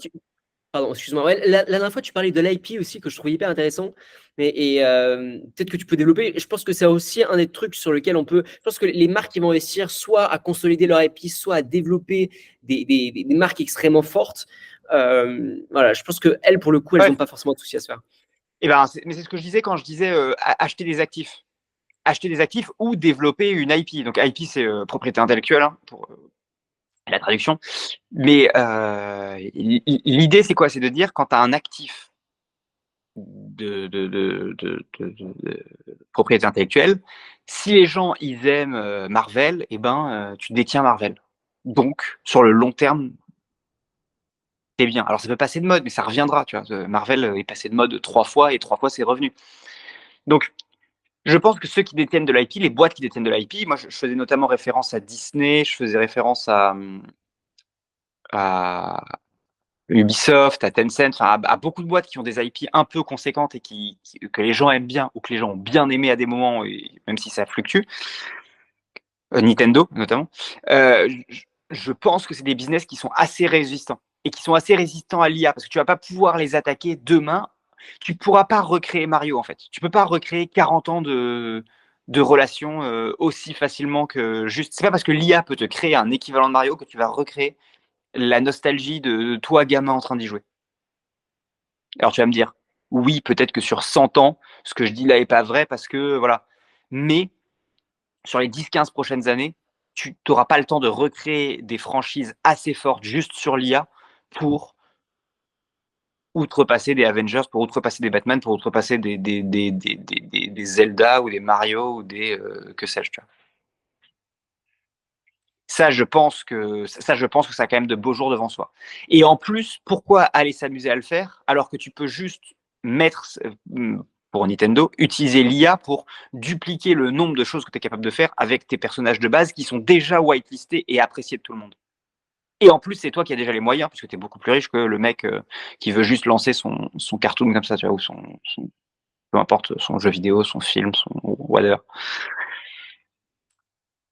pardon, excuse-moi. Ouais, la dernière fois, tu parlais de l'IP aussi que je trouvais hyper intéressant. Et peut-être que tu peux développer. Je pense que c'est aussi un des trucs sur lequel on peut. Je pense que les marques qui vont investir soit à consolider leur IP, soit à développer des marques extrêmement fortes. Voilà, je pense que elles, pour le coup, elles Ouais. n'ont pas forcément de souci à se faire. Mais c'est ce que je disais quand je disais acheter des actifs. Acheter des actifs ou développer une IP. Donc IP, c'est propriété intellectuelle, hein, pour la traduction. Mais l'idée, c'est quoi? C'est de dire quand tu as un actif de propriété intellectuelle, si les gens ils aiment Marvel, eh ben, tu détiens Marvel. Donc, sur le long terme, c'est bien. Alors, ça peut passer de mode, mais ça reviendra. Tu vois. Marvel est passé de mode 3 fois et 3 fois c'est revenu. Donc, je pense que ceux qui détiennent de l'IP, les boîtes qui détiennent de l'IP, moi je faisais notamment référence à Disney, je faisais référence à Ubisoft, à Tencent, enfin, à beaucoup de boîtes qui ont des IP un peu conséquentes et que les gens aiment bien ou que les gens ont bien aimé à des moments, même si ça fluctue. Nintendo notamment. Je pense que c'est des business qui sont assez résistants et qui sont assez résistants à l'IA parce que tu vas pas pouvoir les attaquer demain. Tu pourras pas recréer Mario en fait. Tu peux pas recréer 40 ans de relations aussi facilement que juste. C'est pas parce que l'IA peut te créer un équivalent de Mario que tu vas recréer la nostalgie de toi gamin en train d'y jouer. Alors tu vas me dire, oui, peut-être que sur 100 ans, ce que je dis là est pas vrai parce que voilà. Mais sur les 10-15 prochaines années, tu n'auras pas le temps de recréer des franchises assez fortes juste sur l'IA pour outrepasser des Avengers, pour outrepasser des Batman, pour outrepasser des Zelda ou des Mario ou des que sais-je. Tu vois. Ça, je pense que ça a quand même de beaux jours devant soi. Et en plus, pourquoi aller s'amuser à le faire alors que tu peux juste mettre pour Nintendo, utiliser l'IA pour dupliquer le nombre de choses que tu es capable de faire avec tes personnages de base qui sont déjà whitelistés et appréciés de tout le monde. Et en plus, c'est toi qui as déjà les moyens, puisque tu es beaucoup plus riche que le mec qui veut juste lancer son cartoon comme ça, tu vois, ou peu importe, son jeu vidéo, son film, son whatever.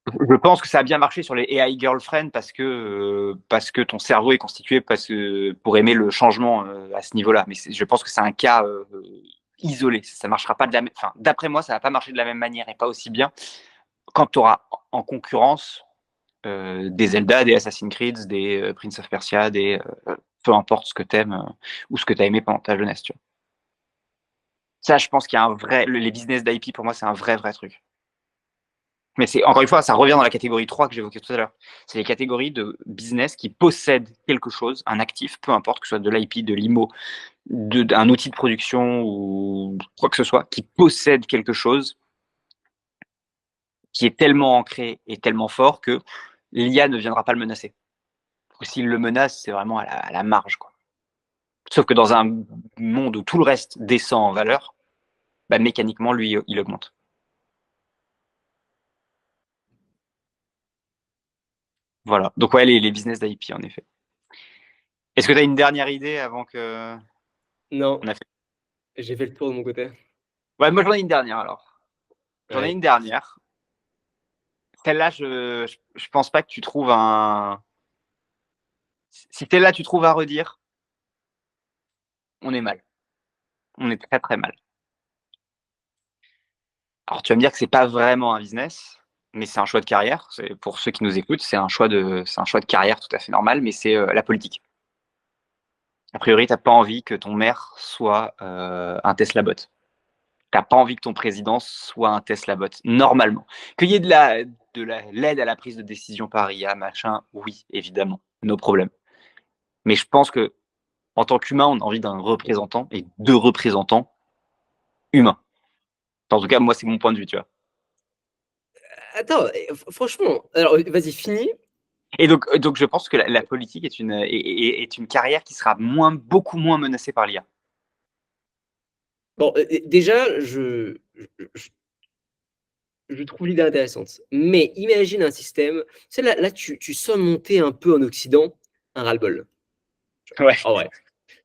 Je pense que ça a bien marché sur les AI girlfriend parce que ton cerveau est constitué pour aimer le changement à ce niveau-là. Mais je pense que c'est un cas isolé. Ça marchera pas de la même. Enfin, d'après moi, ça va pas marcher de la même manière et pas aussi bien quand tu auras en concurrence des Zelda, des Assassin's Creed, des Prince of Persia, des peu importe ce que t'aimes ou ce que t'as aimé pendant ta jeunesse. Tu vois. Ça, je pense qu'il y a un vrai. Les business d'IP pour moi, c'est un vrai truc. Mais c'est encore une fois, ça revient dans la catégorie 3 que j'évoquais tout à l'heure. C'est les catégories de business qui possèdent quelque chose, un actif, peu importe, que ce soit de l'IP, de l'IMO, d'un outil de production ou quoi que ce soit, qui possède quelque chose qui est tellement ancré et tellement fort que l'IA ne viendra pas le menacer. Ou s'il le menace, c'est vraiment à la marge, quoi. Sauf que dans un monde où tout le reste descend en valeur, bah, mécaniquement, lui, il augmente. Voilà. Donc, ouais, les business d'IP, en effet. Est-ce que tu as une dernière idée avant que. Non, On a fait... j'ai fait le tour de mon côté. Ouais, moi, j'en ai une dernière alors. J'en ai Ouais. une dernière. Celle-là, je pense pas que tu trouves un. Si celle-là, tu trouves à redire, on est mal. On est très mal. Alors, tu vas me dire que c'est pas vraiment un business, mais c'est un choix de carrière. Pour ceux qui nous écoutent, c'est un choix de carrière tout à fait normal, mais c'est la politique. A priori, t'as pas envie que ton maire soit un Tesla bot. T'as pas envie que ton président soit un Tesla bot, normalement. Qu'il y ait l'aide à la prise de décision par IA, machin, oui, évidemment, nos problèmes. Mais je pense que en tant qu'humain, on a envie d'un représentant et de représentants humains. En tout cas, moi, c'est mon point de vue, tu vois. Attends, franchement, alors vas-y, finis. Et donc je pense que la politique est une carrière qui sera beaucoup moins menacée par l'IA. Bon, déjà, je trouve l'idée intéressante. Mais imagine un système, tu sais, là tu sens monter un peu en Occident un ras-le-bol. Ouais, En vrai.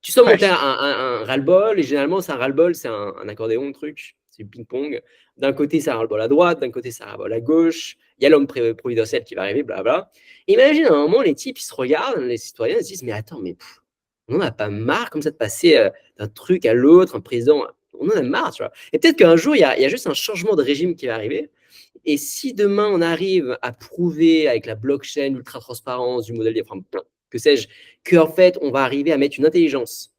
Tu sens ouais. monter un ras-le-bol, et généralement, c'est un ras-le-bol, c'est un accordéon, truc, c'est du ping-pong. D'un côté, c'est un ras-le-bol à droite, d'un côté, c'est un ras-le-bol à gauche. Il y a l'homme providentiel qui va arriver, blablabla. Imagine à un moment, les types, ils se regardent, les citoyens, ils se disent, mais attends, mais on n'en a pas marre comme ça de passer d'un truc à l'autre, un président, on en a marre, tu vois. Et peut-être qu'un jour, il y a juste un changement de régime qui va arriver. Et si demain, on arrive à prouver avec la blockchain, l'ultra-transparence du modèle, enfin, que sais-je, qu'en fait, on va arriver à mettre une intelligence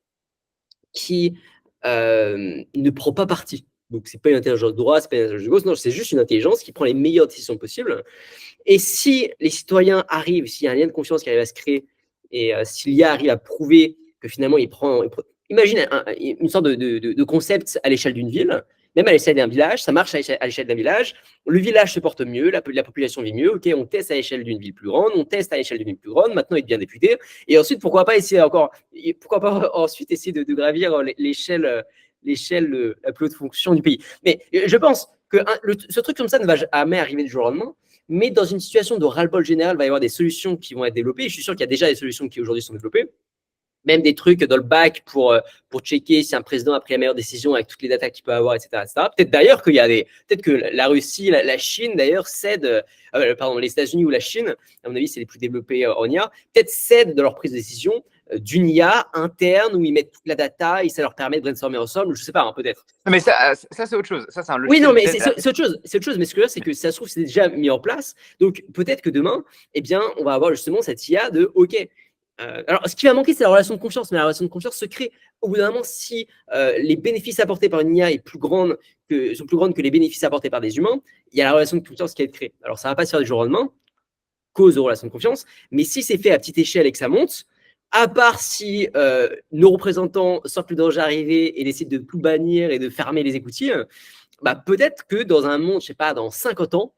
qui ne prend pas parti. Donc, ce n'est pas une intelligence de droite, ce n'est pas une intelligence de gauche, non, c'est juste une intelligence qui prend les meilleures décisions possibles. Et si les citoyens arrivent, s'il y a un lien de confiance qui arrive à se créer, et s'il y arrive à prouver que finalement imagine une sorte de concept à l'échelle d'une ville, même à l'échelle d'un village, ça marche à l'échelle d'un village, le village se porte mieux, la population vit mieux, ok, on teste à l'échelle d'une ville plus grande, on teste à l'échelle d'une ville plus grande, maintenant il devient député, et ensuite pourquoi pas ensuite essayer de gravir l'échelle la plus haute fonction du pays. Mais je pense que ce truc comme ça ne va jamais arriver du jour au lendemain. Mais dans une situation de ras-le-bol général, il va y avoir des solutions qui vont être développées. Je suis sûr qu'il y a déjà des solutions qui aujourd'hui sont développées. même des trucs dans le bac pour checker si un président a pris la meilleure décision avec toutes les datas qu'il peut avoir, etc. etc. Peut-être d'ailleurs qu'il y a peut-être que la Russie, la Chine d'ailleurs cède, pardon, les États-Unis ou la Chine, à mon avis, c'est les plus développés en IA, peut-être cèdent dans leur prise de décision d'une IA interne où ils mettent toute la data et ça leur permet de brainstormer ensemble, je sais pas, hein, peut-être. Mais ça c'est autre chose. Ça, c'est un Oui, non, logiciel mais d'aide. c'est autre chose. C'est autre chose. Mais ce que je veux dire, c'est que ça se trouve, c'est déjà mis en place. Donc, peut-être que demain, eh bien, on va avoir justement cette IA de OK. Alors, ce qui va manquer, c'est la relation de confiance. Mais la relation de confiance se crée au bout d'un moment si les bénéfices apportés par une IA sont plus grands que les bénéfices apportés par des humains. Il y a la relation de confiance qui va être créée. Alors, ça ne va pas se faire du jour au lendemain, cause de relation de confiance. Mais si c'est fait à petite échelle et que ça monte, à part si nos représentants sentent le danger arriver et décident de tout bannir et de fermer les écoutilles, bah, peut-être que dans un monde, je sais pas, dans 50 ans,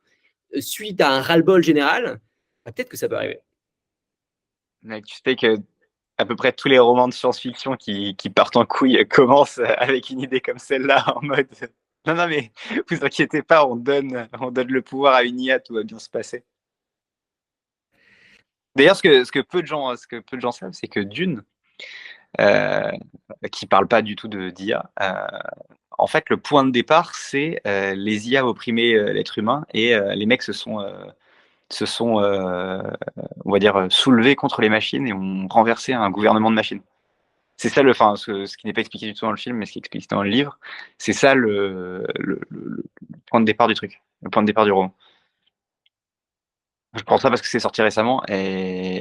suite à un ras-le-bol général, bah, peut-être que ça peut arriver. Mec, tu sais que à peu près tous les romans de science-fiction qui partent en couille commencent avec une idée comme celle-là, en mode non, non, mais vous inquiétez pas, on donne le pouvoir à une IA, tout va bien se passer. D'ailleurs, ce que peu de gens savent, c'est que Dune, euh, qui parle pas du tout d'IA, en fait, le point de départ, c'est les IA opprimer l'être humain et les mecs se sont on va dire, soulevés contre les machines et ont renversé un gouvernement de machines. C'est ça enfin, ce qui n'est pas expliqué du tout dans le film, mais ce qui est expliqué dans le livre. C'est ça le point de départ du truc, le point de départ du roman. Je pense ça parce que c'est sorti récemment, mais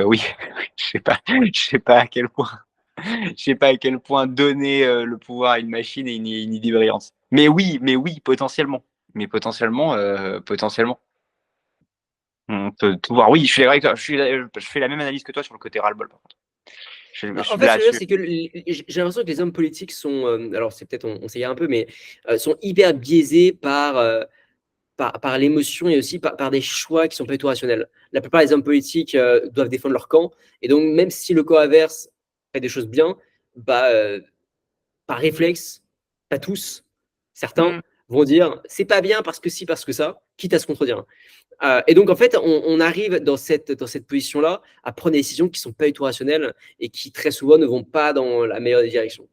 oui, je sais pas à quel point, je sais pas à quel point donner le pouvoir à une machine est une idée brillante. Mais oui, potentiellement. Mais potentiellement. On peut tout voir. Oui, je suis d'accord avec toi. Je fais la même analyse que toi sur le côté ras-le-bol, par contre. Je Non, en suis fait, ce que je veux dire, là-dessus. c'est que j'ai l'impression que les hommes politiques sont, alors c'est peut-être on s'égare un peu, mais sont hyper biaisés par l'émotion et aussi par des choix qui sont pas du tout rationnels. La plupart des hommes politiques doivent défendre leur camp, et donc même si le camp adverse fait des choses bien, bah, par réflexe, pas tous, certains Mm. vont dire c'est pas bien parce que si, parce que ça, quitte à se contredire. Et donc, en fait, on arrive dans cette position-là à prendre des décisions qui ne sont pas du tout rationnelles et qui très souvent ne vont pas dans la meilleure des directions.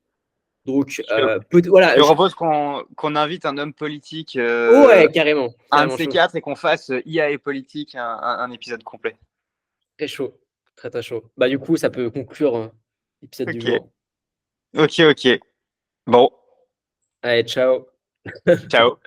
Donc, Je, voilà. je propose qu'on invite un homme politique, Ouais, carrément, un de carrément ces chaud. quatre, et qu'on fasse IA et politique, un épisode complet. Très chaud. Très, très chaud. Bah, du coup, ça peut conclure l'épisode du Ok, jour. ok. Bon, Allez, ciao. ciao.